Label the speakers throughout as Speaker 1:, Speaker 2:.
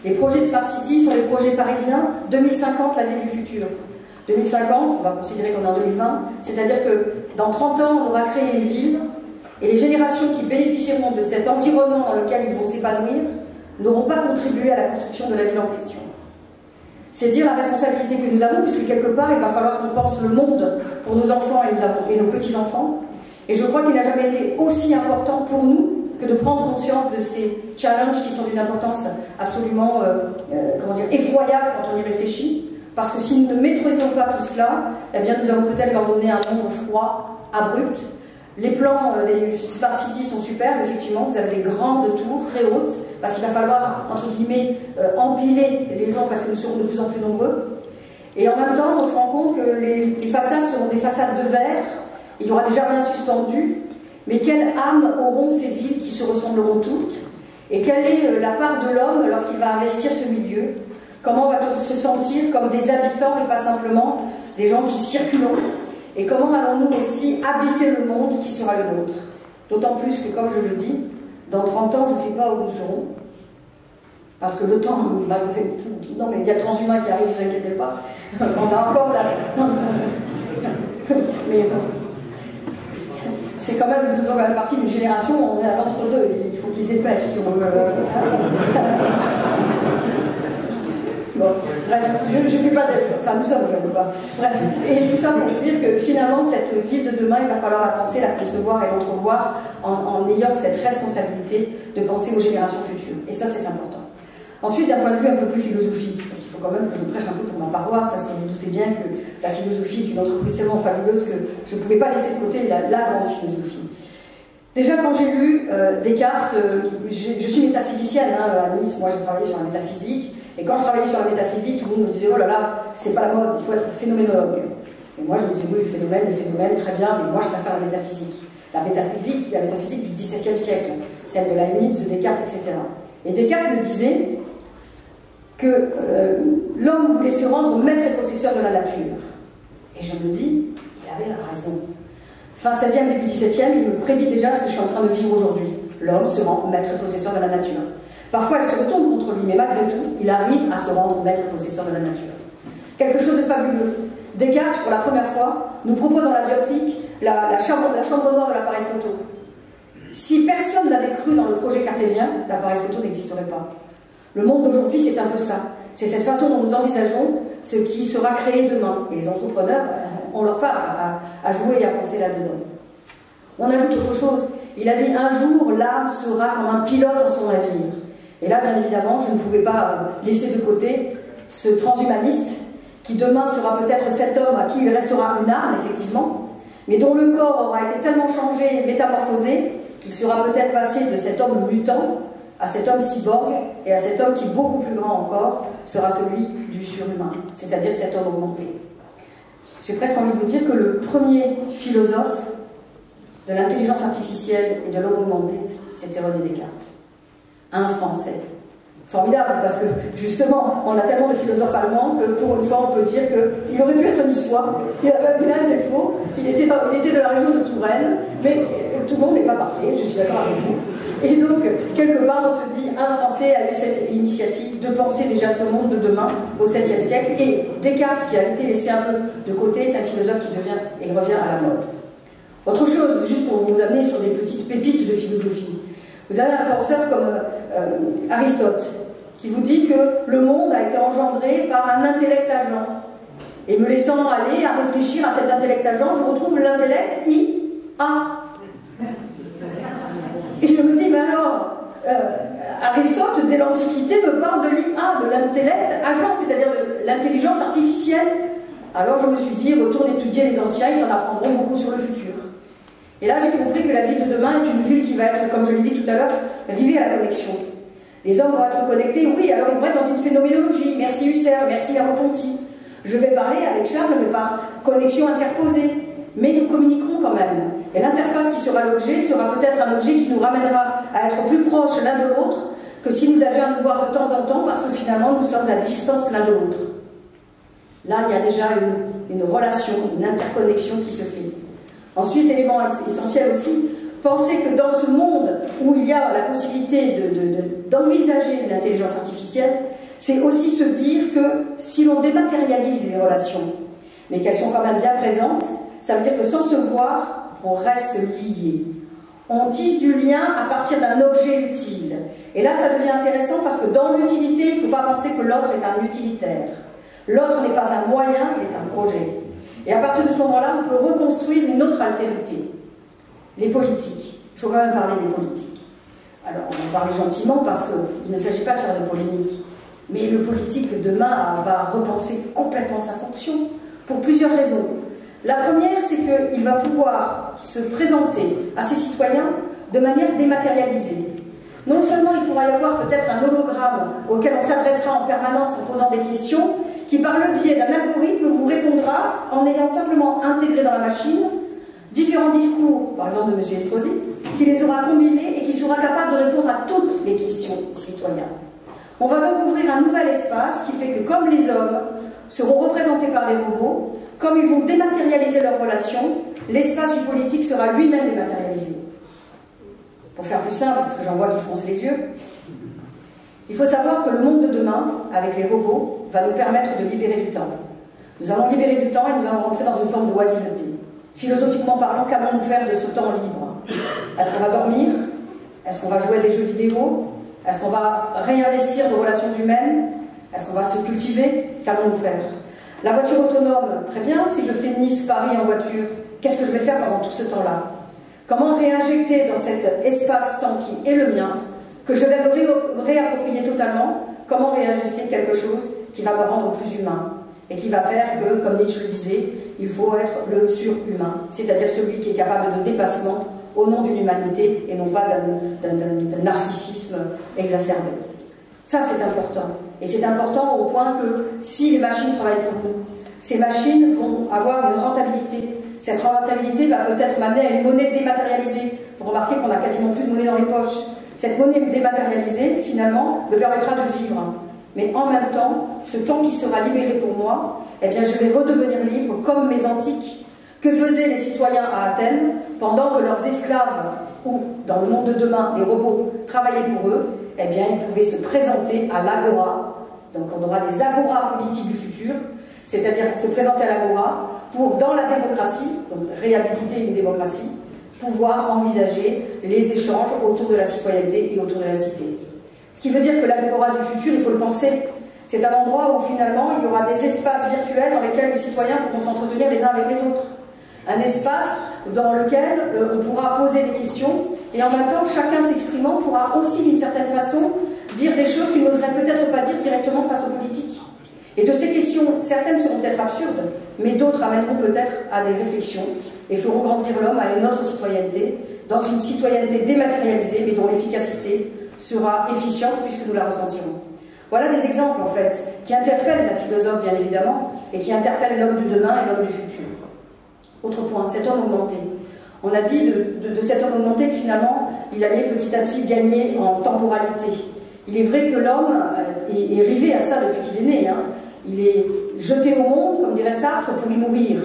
Speaker 1: Les projets de Smart City sont les projets parisiens. 2050, la ville du futur. 2050, on va considérer qu'on est en 2020, c'est-à-dire que dans 30 ans, on aura créé une ville et les générations qui bénéficieront de cet environnement dans lequel ils vont s'épanouir n'auront pas contribué à la construction de la ville en question. C'est dire la responsabilité que nous avons, puisque quelque part, il va falloir qu'on pense le monde pour nos enfants et nos petits-enfants. Et je crois qu'il n'a jamais été aussi important pour nous que de prendre conscience de ces challenges qui sont d'une importance absolument effroyable quand on y réfléchit. Parce que si nous ne maîtrisons pas tout cela, eh bien nous allons peut-être leur donner un monde froid, abrupt. Les plans des Smart Cities sont superbes, effectivement, vous avez des grandes tours très hautes, parce qu'il va falloir, entre guillemets, empiler les gens parce que nous serons de plus en plus nombreux. Et en même temps, on se rend compte que les façades seront des façades de verre, il n'y aura déjà rien suspendu, mais quelle âme auront ces villes qui se ressembleront toutes? Et quelle est la part de l'homme lorsqu'il va investir ce milieu? Comment va-t-on se sentir comme des habitants et pas simplement des gens qui circulons? Et comment allons-nous aussi habiter le monde qui sera le nôtre? D'autant plus que, comme je le dis, dans 30 ans, je ne sais pas où nous serons. Parce que le temps, malgré tout... Non, mais il y a le transhumain qui arrive, ne vous inquiétez pas. On a encore la... Mais c'est quand même, nous faisons quand même partie d'une génération, on est à l'entre-deux, il faut qu'ils épêchent si on veut... Bon, bref, je ne fais pas d'être... Enfin, nous sommes jeunes, quoi. Bref, et tout ça pour dire que finalement, cette ville de demain, il va falloir la penser, la concevoir et l'entrevoir en ayant cette responsabilité de penser aux générations futures. Et ça, c'est important. Ensuite, d'un point de vue un peu plus philosophique, parce qu'il faut quand même que je prêche un peu pour ma paroisse, parce que vous vous doutez bien que la philosophie est une entreprise tellement fabuleuse que je ne pouvais pas laisser de côté la grande philosophie. Déjà, quand j'ai lu Descartes, je suis métaphysicienne, hein, à Nice, moi j'ai travaillé sur la métaphysique, et quand je travaillais sur la métaphysique, tout le monde me disait, oh là là, c'est pas la mode, il faut être phénoménologue. Et moi je me disais, oui, le phénomène, très bien, mais moi je préfère la métaphysique. La métaphysique du XVIIe siècle, celle de Leibniz, de Descartes, etc. Et Descartes me disait que l'homme voulait se rendre maître et possesseur de la nature. Et je me dis, il avait raison. Fin 16e, début 17e, il me prédit déjà ce que je suis en train de vivre aujourd'hui. L'homme se rend maître et possesseur de la nature. Parfois, elle se retourne contre lui, mais malgré tout, il arrive à se rendre maître et possesseur de la nature. Quelque chose de fabuleux. Descartes, pour la première fois, nous propose dans la dioptrique la chambre noire de l'appareil photo. Si personne n'avait cru dans le projet cartésien, l'appareil photo n'existerait pas. Le monde d'aujourd'hui, c'est un peu ça. C'est cette façon dont nous envisageons ce qui sera créé demain. Et les entrepreneurs ont leur part à jouer et à penser là-dedans. On ajoute autre chose. Il a dit, un jour, l'âme sera comme un pilote en son navire. Et là, bien évidemment, je ne pouvais pas laisser de côté ce transhumaniste qui demain sera peut-être cet homme à qui il restera une âme, effectivement, mais dont le corps aura été tellement changé, métamorphosé, qu'il sera peut-être passé de cet homme mutant à cet homme cyborg, et à cet homme qui, beaucoup plus grand encore, sera celui du surhumain, c'est-à-dire cet homme augmenté. J'ai presque envie de vous dire que le premier philosophe de l'intelligence artificielle et de l'homme augmenté, c'était René Descartes. Un Français. Formidable, parce que justement, on a tellement de philosophes allemands que pour une fois, on peut dire qu'il aurait pu être niçois, il avait un défaut, il était de la région de Touraine, mais tout le monde n'est pas parfait, je suis d'accord avec vous. Et donc, quelque part, on se dit, un Français a eu cette initiative de penser déjà ce monde de demain, au XVIe siècle, et Descartes, qui a été laissé un peu de côté, est un philosophe qui revient à la mode. Autre chose, juste pour vous amener sur des petites pépites de philosophie. Vous avez un penseur comme Aristote, qui vous dit que le monde a été engendré par un intellect agent. Et me laissant aller à réfléchir à cet intellect agent, je retrouve l'intellect IA. Et je me dis, mais alors, Aristote, dès l'Antiquité, me parle de l'IA, de l'intellect agent, c'est-à-dire de l'intelligence artificielle. Alors je me suis dit, retourne étudier les anciens, ils t'en apprendront beaucoup sur le futur. Et là, j'ai compris que la ville de demain est une ville qui va être, comme je l'ai dit tout à l'heure, rivée à la connexion. Les hommes vont être connectés, oui, alors ils vont être dans une phénoménologie. Merci Husserl, merci Merleau-Ponty. Je vais parler avec Charles, mais par connexion interposée. Mais nous communiquerons quand même. Et l'interface qui sera l'objet sera peut-être un objet qui nous ramènera à être plus proches l'un de l'autre que si nous avions à nous voir de temps en temps, parce que finalement nous sommes à distance l'un de l'autre. Là, il y a déjà une relation, une interconnexion qui se fait. Ensuite, élément essentiel aussi, pensez que dans ce monde où il y a la possibilité d'envisager l'intelligence artificielle, c'est aussi se dire que si l'on dématérialise les relations, mais qu'elles sont quand même bien présentes, ça veut dire que sans se voir, on reste lié. On tisse du lien à partir d'un objet utile. Et là, ça devient intéressant parce que dans l'utilité, il ne faut pas penser que l'autre est un utilitaire. L'autre n'est pas un moyen, il est un projet. Et à partir de ce moment-là, on peut reconstruire une autre altérité. Les politiques. Il faut quand même parler des politiques. Alors, on va parler gentiment parce qu'il ne s'agit pas de faire de polémique. Mais le politique, demain, va repenser complètement sa fonction pour plusieurs raisons. La première, c'est qu'il va pouvoir se présenter à ses citoyens de manière dématérialisée. Non seulement il pourra y avoir peut-être un hologramme auquel on s'adressera en permanence en posant des questions, qui par le biais d'un algorithme vous répondra en ayant simplement intégré dans la machine différents discours, par exemple de M. Estrosi, qui les aura combinés et qui sera capable de répondre à toutes les questions des citoyens. On va donc ouvrir un nouvel espace qui fait que comme les hommes seront représentés par des robots, comme ils vont dématérialiser leurs relations, l'espace du politique sera lui-même dématérialisé. Pour faire plus simple, parce que j'en vois qui froncent les yeux, il faut savoir que le monde de demain, avec les robots, va nous permettre de libérer du temps. Nous allons libérer du temps et nous allons rentrer dans une forme d'oisiveté. Philosophiquement parlant, qu'allons-nous faire de ce temps libre? Est-ce qu'on va dormir? Est-ce qu'on va jouer à des jeux vidéo? Est-ce qu'on va réinvestir nos relations humaines? Est-ce qu'on va se cultiver? Qu'allons-nous faire? La voiture autonome, très bien, si je fais Nice-Paris en voiture, qu'est-ce que je vais faire pendant tout ce temps-là? Comment réinjecter dans cet espace-temps qui est le mien, que je vais me réapproprier totalement, comment réinjecter quelque chose qui va me rendre plus humain et qui va faire que, comme Nietzsche le disait, il faut être le surhumain, c'est-à-dire celui qui est capable de dépassement au nom d'une humanité et non pas d'un narcissisme exacerbé. Ça, c'est important. Et c'est important au point que si les machines travaillent pour nous, ces machines vont avoir une rentabilité. Cette rentabilité va peut-être m'amener à une monnaie dématérialisée. Vous remarquez qu'on n'a quasiment plus de monnaie dans les poches. Cette monnaie dématérialisée, finalement, me permettra de vivre. Mais en même temps, ce temps qui sera libéré pour moi, eh bien, je vais redevenir libre comme mes antiques. Que faisaient les citoyens à Athènes pendant que leurs esclaves, ou dans le monde de demain, les robots, travaillaient pour eux? Eh bien, ils pouvaient se présenter à l'agora. Donc, on aura des agoras politiques du futur, c'est-à-dire se présenter à l'agora pour, dans la démocratie, donc réhabiliter une démocratie, pouvoir envisager les échanges autour de la citoyenneté et autour de la cité. Ce qui veut dire que l'agora du futur, il faut le penser, c'est un endroit où finalement il y aura des espaces virtuels dans lesquels les citoyens pourront s'entretenir les uns avec les autres. Un espace dans lequel on pourra poser des questions et en même temps chacun s'exprimant pourra aussi d'une certaine façon dire des choses qu'il n'oserait peut-être pas dire directement face aux politiques. Et de ces questions, certaines seront peut-être absurdes, mais d'autres amèneront peut-être à des réflexions et feront grandir l'homme à une autre citoyenneté, dans une citoyenneté dématérialisée mais dont l'efficacité sera efficiente puisque nous la ressentirons. Voilà des exemples en fait qui interpellent la philosophe bien évidemment et qui interpellent l'homme du demain et l'homme du futur. Autre point, cet homme augmenté. On a dit de cet homme augmenté que finalement il allait petit à petit gagner en temporalité. Il est vrai que l'homme est arrivé à ça depuis qu'il est né. Il est jeté au monde, comme dirait Sartre, pour y mourir.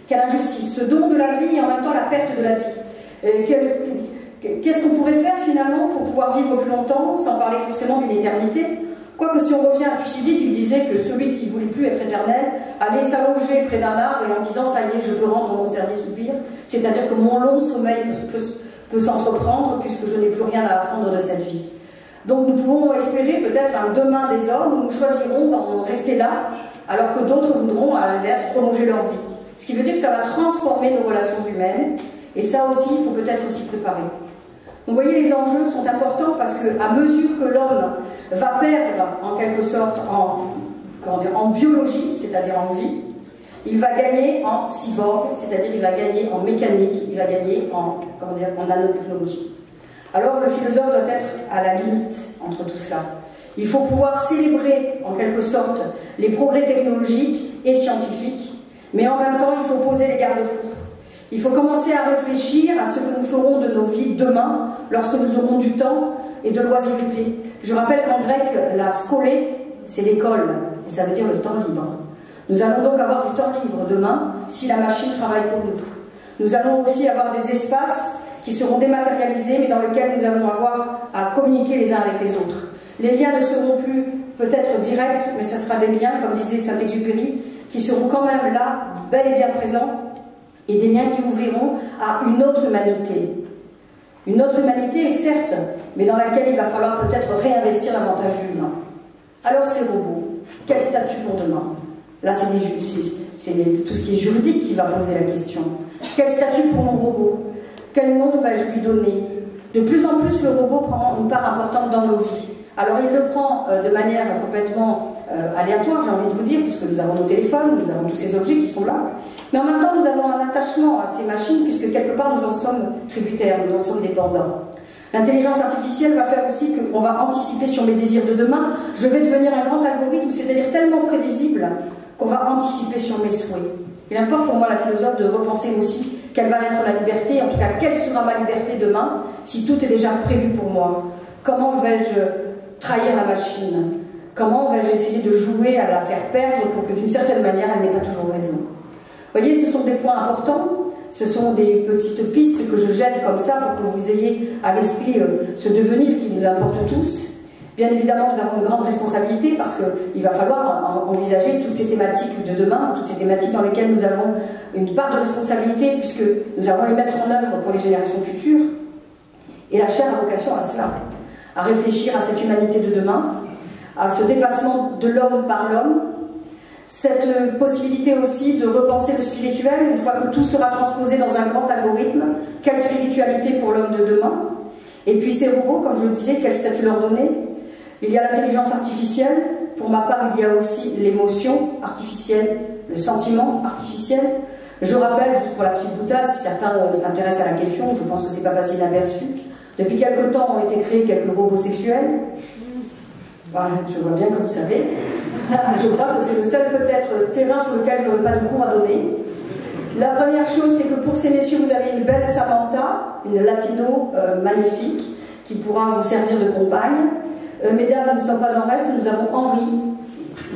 Speaker 1: Quelle injustice, ce don de la vie et en même temps la perte de la vie. Qu'est-ce qu'on pourrait faire finalement pour pouvoir vivre plus longtemps, sans parler forcément d'une éternité? Quoique si on revient à Thucydide, il disait que celui qui ne voulait plus être éternel allait s'allonger près d'un arbre et en disant « ça y est, je peux rendre mon dernier soupir », c'est-à-dire que mon long sommeil peut s'entreprendre puisque je n'ai plus rien à apprendre de cette vie. Donc nous pouvons espérer peut-être un demain des hommes où nous choisirons d'en rester là, alors que d'autres voudront à l'inverse prolonger leur vie. Ce qui veut dire que ça va transformer nos relations humaines, et ça aussi, il faut peut-être s'y préparer. Donc, vous voyez, les enjeux sont importants parce qu'à mesure que l'homme va perdre, en quelque sorte, en biologie, c'est-à-dire en vie, il va gagner en cyborg, c'est-à-dire il va gagner en mécanique, il va gagner en nanotechnologie. Alors le philosophe doit être à la limite entre tout cela. Il faut pouvoir célébrer, en quelque sorte, les progrès technologiques et scientifiques, mais en même temps, il faut poser les garde-fous. Il faut commencer à réfléchir à ce que nous ferons de nos vies demain, lorsque nous aurons du temps et de l'oisiveté. Je rappelle qu'en grec, la skolé, c'est l'école, et ça veut dire le temps libre. Nous allons donc avoir du temps libre demain, si la machine travaille pour nous. Nous allons aussi avoir des espaces qui seront dématérialisés, mais dans lesquels nous allons avoir à communiquer les uns avec les autres. Les liens ne seront plus peut-être directs, mais ça sera des liens, comme disait Saint-Exupéry, qui seront quand même là, bel et bien présents, et des liens qui ouvriront à une autre humanité. Une autre humanité, certes, mais dans laquelle il va falloir peut-être réinvestir davantage d'humains. Alors ces robots, quel statut pour demain? Là, c'est tout ce qui est juridique qui va poser la question. Quel statut pour mon robot? Quel nom vais-je lui donner? De plus en plus, le robot prend une part importante dans nos vies. Alors, il le prend de manière complètement aléatoire, j'ai envie de vous dire, puisque nous avons nos téléphones, nous avons tous ces objets qui sont là. Mais en même temps, nous avons un attachement à ces machines, puisque quelque part, nous en sommes tributaires, nous en sommes dépendants. L'intelligence artificielle va faire aussi qu'on va anticiper sur mes désirs de demain. Je vais devenir un grand algorithme, c'est-à-dire tellement prévisible qu'on va anticiper sur mes souhaits. Il importe pour moi, la philosophe, de repenser aussi quelle va être la liberté, en tout cas, quelle sera ma liberté demain, si tout est déjà prévu pour moi. Comment vais-je trahir la machine? Comment vais-je essayer de jouer à la faire perdre pour que d'une certaine manière, elle n'ait pas toujours raison? Vous voyez, ce sont des points importants, ce sont des petites pistes que je jette comme ça pour que vous ayez à l'esprit ce devenir qui nous importe tous. Bien évidemment, nous avons une grande responsabilité parce qu'il va falloir envisager toutes ces thématiques de demain, toutes ces thématiques dans lesquelles nous avons une part de responsabilité puisque nous allons les mettre en œuvre pour les générations futures. Et la chaire a vocation à cela, à réfléchir à cette humanité de demain, à ce dépassement de l'homme par l'homme, cette possibilité aussi de repenser le spirituel, une fois que tout sera transposé dans un grand algorithme, quelle spiritualité pour l'homme de demain? Et puis ces robots, comme je le disais, quel statut leur donner? Il y a l'intelligence artificielle, pour ma part il y a aussi l'émotion artificielle, le sentiment artificiel. Je rappelle, juste pour la petite boutade, si certains s'intéressent à la question, je pense que c'est pas facile inaperçu, depuis quelque temps ont été créés quelques robots sexuels. Voilà, je vois bien que vous savez. Je crois que c'est le seul peut-être terrain sur lequel je n'aurai pas de cours à donner. La première chose, c'est que pour ces messieurs, vous avez une belle Samantha, une latino magnifique, qui pourra vous servir de compagne. Mesdames, nous ne sommes pas en reste, nous avons Henri.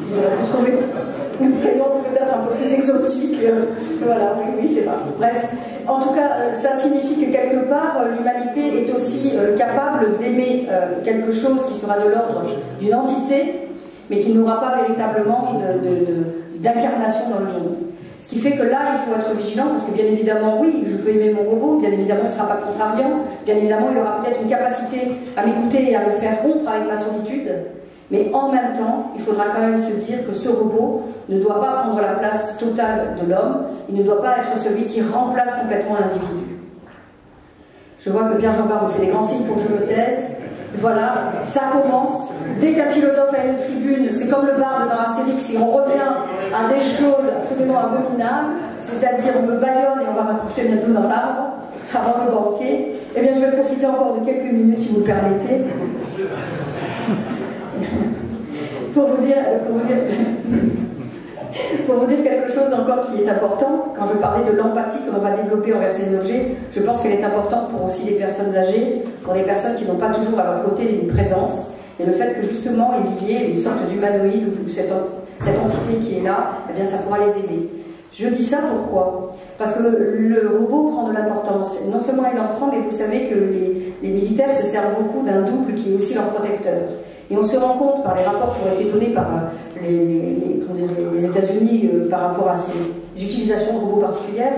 Speaker 1: Vous allez trouver un prénom peut-être un peu plus exotique. Voilà, oui, c'est pas. Bref, en tout cas, ça signifie que quelque part, l'humanité est aussi capable d'aimer quelque chose qui sera de l'ordre d'une entité, mais qui n'aura pas véritablement d'incarnation dans le monde. Ce qui fait que là, il faut être vigilant, parce que bien évidemment, oui, je peux aimer mon robot, bien évidemment, il ne sera pas contrariant, bien évidemment, il aura peut-être une capacité à m'écouter et à me faire rompre avec ma solitude, mais en même temps, il faudra quand même se dire que ce robot ne doit pas prendre la place totale de l'homme, il ne doit pas être celui qui remplace complètement l'individu. Je vois que Pierre Jean-Bart me fait des grands signes pour que je me taise. Voilà, ça commence. Dès qu'un philosophe a une tribune, c'est comme le barde dans Astérix, et on revient à des choses absolument abominables, c'est-à-dire on me baillonne et on va m'accrocher bientôt dans l'arbre, avant le banquet. Eh bien, je vais profiter encore de quelques minutes, si vous le permettez, pour vous dire quelque chose encore qui est important. Quand je parlais de l'empathie que l'on va développer envers ces objets, je pense qu'elle est importante pour aussi les personnes âgées, pour les personnes qui n'ont pas toujours à leur côté une présence, et le fait que justement il y ait une sorte d'humanoïde ou cette entité qui est là, eh bien ça pourra les aider. Je dis ça pourquoi? Parce que le robot prend de l'importance. Non seulement il en prend, mais vous savez que les militaires se servent beaucoup d'un double qui est aussi leur protecteur. Et on se rend compte par les rapports qui ont été donnés par les États-Unis par rapport à ces utilisations de robots particulières,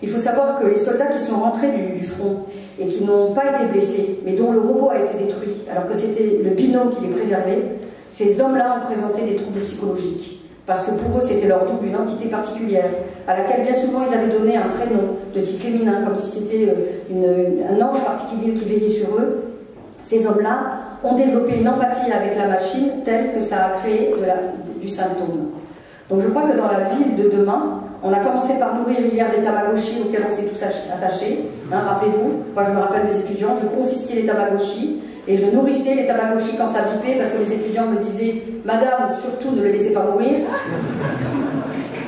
Speaker 1: il faut savoir que les soldats qui sont rentrés du front et qui n'ont pas été blessés, mais dont le robot a été détruit, alors que c'était le binôme qui les préservait, ces hommes-là ont présenté des troubles psychologiques. Parce que pour eux, c'était leur double, une entité particulière, à laquelle bien souvent ils avaient donné un prénom de type féminin, comme si c'était un ange particulier qui veillait sur eux. Ces hommes-là ont développé une empathie avec la machine telle que ça a créé du symptôme. Donc je crois que dans la ville de demain, on a commencé par nourrir hier des Tamagotchi auxquels on s'est tous attachés. Hein, rappelez-vous, moi je me rappelle mes étudiants, je confisquais les Tamagotchi et je nourrissais les Tamagotchi quand ça bipait parce que les étudiants me disaient « Madame, surtout ne les laissez pas mourir ».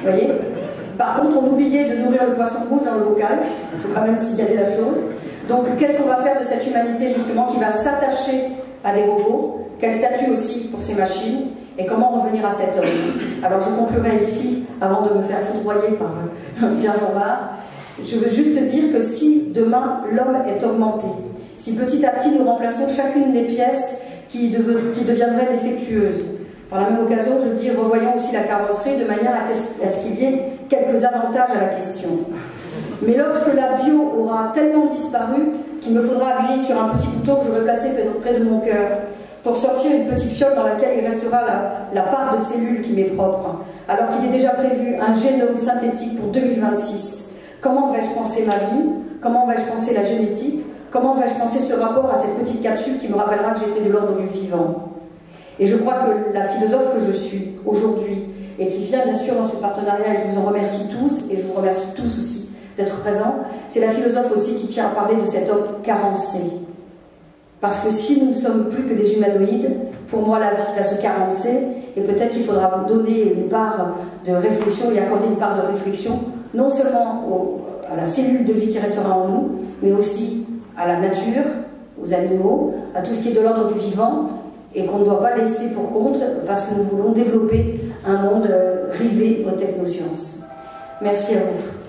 Speaker 1: Vous voyez? Par contre, on oubliait de nourrir le poisson rouge dans le bocal. Il faut quand même signaler la chose. Donc qu'est-ce qu'on va faire de cette humanité justement qui va s'attacher à des robots? Quel statut aussi pour ces machines? Et comment revenir à cet homme? Alors je conclurai ici, avant de me faire foudroyer par Pierre Jean-Bart, je veux juste dire que si demain l'homme est augmenté, si petit à petit nous remplaçons chacune des pièces qui deviendraient défectueuses Par la même occasion, je dis revoyons aussi la carrosserie de manière à ce qu'il y ait quelques avantages à la question. Mais lorsque la bio aura tellement disparu qu'il me faudra appuyer sur un petit bouton que j'aurai placé près de mon cœur pour sortir une petite fiole dans laquelle il restera la part de cellules qui m'est propre, alors qu'il est déjà prévu un génome synthétique pour 2026. Comment vais-je penser ma vie? Comment vais-je penser la génétique? Comment vais-je penser ce rapport à cette petite capsule qui me rappellera que j'étais de l'ordre du vivant? Et je crois que la philosophe que je suis aujourd'hui, et qui vient bien sûr dans ce partenariat, et je vous en remercie tous, et je vous remercie tous aussi d'être présents, c'est la philosophe aussi qui tient à parler de cet homme carencé. Parce que si nous ne sommes plus que des humanoïdes, pour moi la vie va se carencer, et peut-être qu'il faudra donner une part de réflexion et accorder une part de réflexion, non seulement à la cellule de vie qui restera en nous, mais aussi à la nature, aux animaux, à tout ce qui est de l'ordre du vivant, et qu'on ne doit pas laisser pour compte parce que nous voulons développer un monde rivé aux technosciences. Merci à vous.